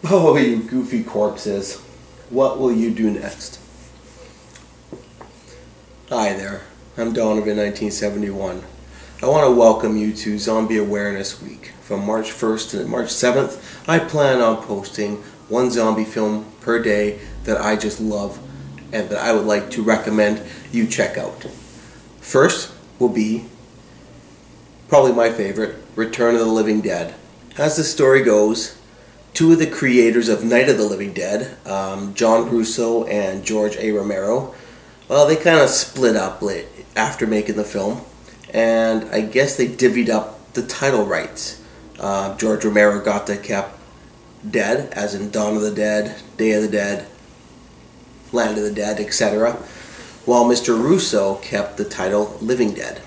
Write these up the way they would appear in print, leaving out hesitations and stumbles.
Oh, you goofy corpses. What will you do next? Hi there, I'm Donovan 1971. I want to welcome you to Zombie Awareness Week. From March 1st to March 7th, I plan on posting one zombie film per day that I just love and that I would like to recommend you check out. First will be, probably my favorite, Return of the Living Dead. As the story goes, two of the creators of Night of the Living Dead, John Russo and George A. Romero, well, they kind of split up after making the film, and I guess they divvied up the title rights. George Romero got to keep Dead, as in Dawn of the Dead, Day of the Dead, Land of the Dead, etc., while Mr. Russo kept the title Living Dead.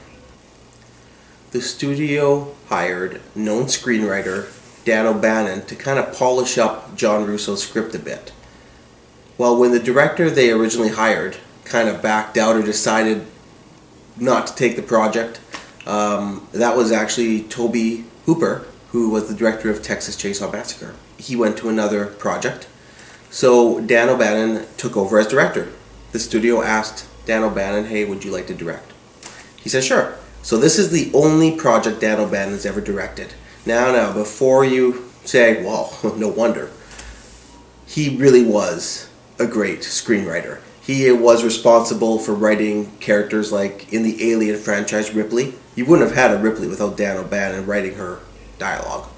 The studio hired known screenwriter Dan O'Bannon to kind of polish up John Russo's script a bit. Well, when the director they originally hired kind of backed out or decided not to take the project, that was actually Tobe Hooper, who was the director of Texas Chainsaw Massacre. He went to another project, so Dan O'Bannon took over as director. The studio asked Dan O'Bannon, hey, would you like to direct? He said, sure. So this is the only project Dan O'Bannon has ever directed. Now, before you say, well, no wonder, he really was a great screenwriter. He was responsible for writing characters like in the Alien franchise, Ripley. You wouldn't have had a Ripley without Dan O'Bannon writing her dialogue.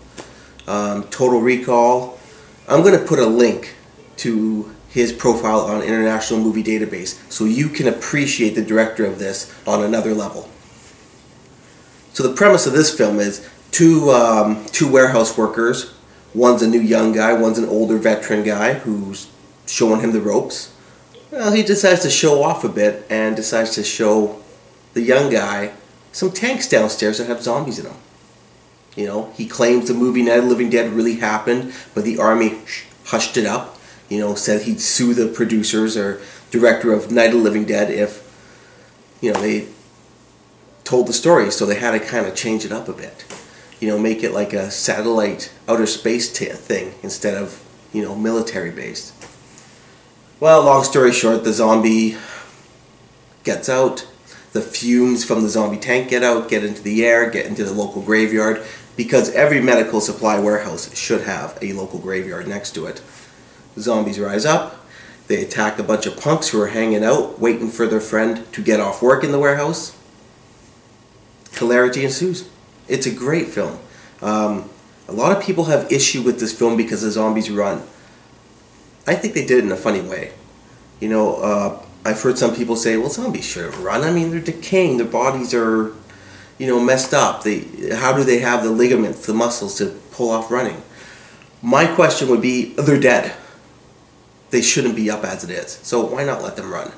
Total Recall. I'm going to put a link to his profile on International Movie Database so you can appreciate the director of this on another level. So the premise of this film is two warehouse workers. One's a new young guy, one's an older veteran guy who's showing him the ropes. Well, he decides to show off a bit and decides to show the young guy some tanks downstairs that have zombies in them. You know, he claims the movie Night of the Living Dead really happened, but the army hushed it up. You know, said he'd sue the producers or director of Night of the Living Dead if, you know, they told the story. So they had to kind of change it up a bit. You know, make it like a satellite outer space thing instead of, you know, military based. Well, long story short, the zombie gets out. The fumes from the zombie tank get out, get into the air, get into the local graveyard, because every medical supply warehouse should have a local graveyard next to it. The zombies rise up. They attack a bunch of punks who are hanging out, waiting for their friend to get off work in the warehouse. Hilarity ensues. It's a great film. A lot of people have issue with this film because the zombies run. I think they did it in a funny way. You know, I've heard some people say, well, zombies shouldn't run. I mean, they're decaying. Their bodies are, you know, messed up. How do they have the ligaments, the muscles to pull off running? My question would be, they're dead. They shouldn't be up as it is. So why not let them run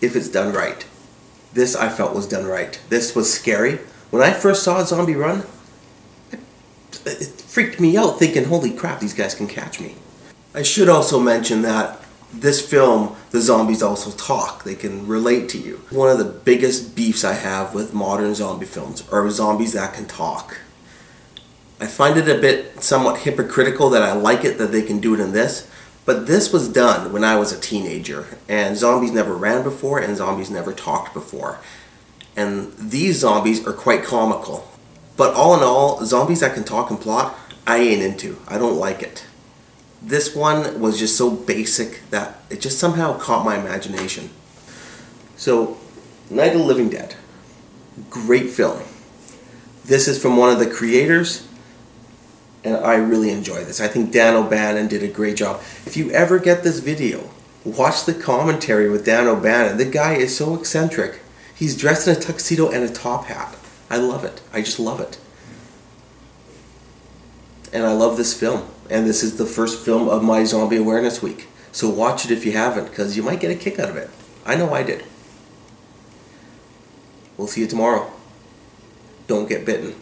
if it's done right? This, I felt, was done right. This was scary. When I first saw a zombie run, it freaked me out, thinking, holy crap, these guys can catch me. I should also mention that this film, the zombies also talk. They can relate to you. One of the biggest beefs I have with modern zombie films are zombies that can talk. I find it a bit somewhat hypocritical that I like it that they can do it in this, but this was done when I was a teenager, and zombies never ran before, and zombies never talked before. And these zombies are quite comical. But all in all, zombies that can talk and plot, I ain't into. I don't like it. This one was just so basic that it just somehow caught my imagination. So, Night of the Living Dead. Great film. This is from one of the creators, and I really enjoy this. I think Dan O'Bannon did a great job. If you ever get this video, watch the commentary with Dan O'Bannon. The guy is so eccentric. He's dressed in a tuxedo and a top hat. I love it. I just love it. And I love this film. And this is the first film of my Zombie Awareness Week. So watch it if you haven't, because you might get a kick out of it. I know I did. We'll see you tomorrow. Don't get bitten.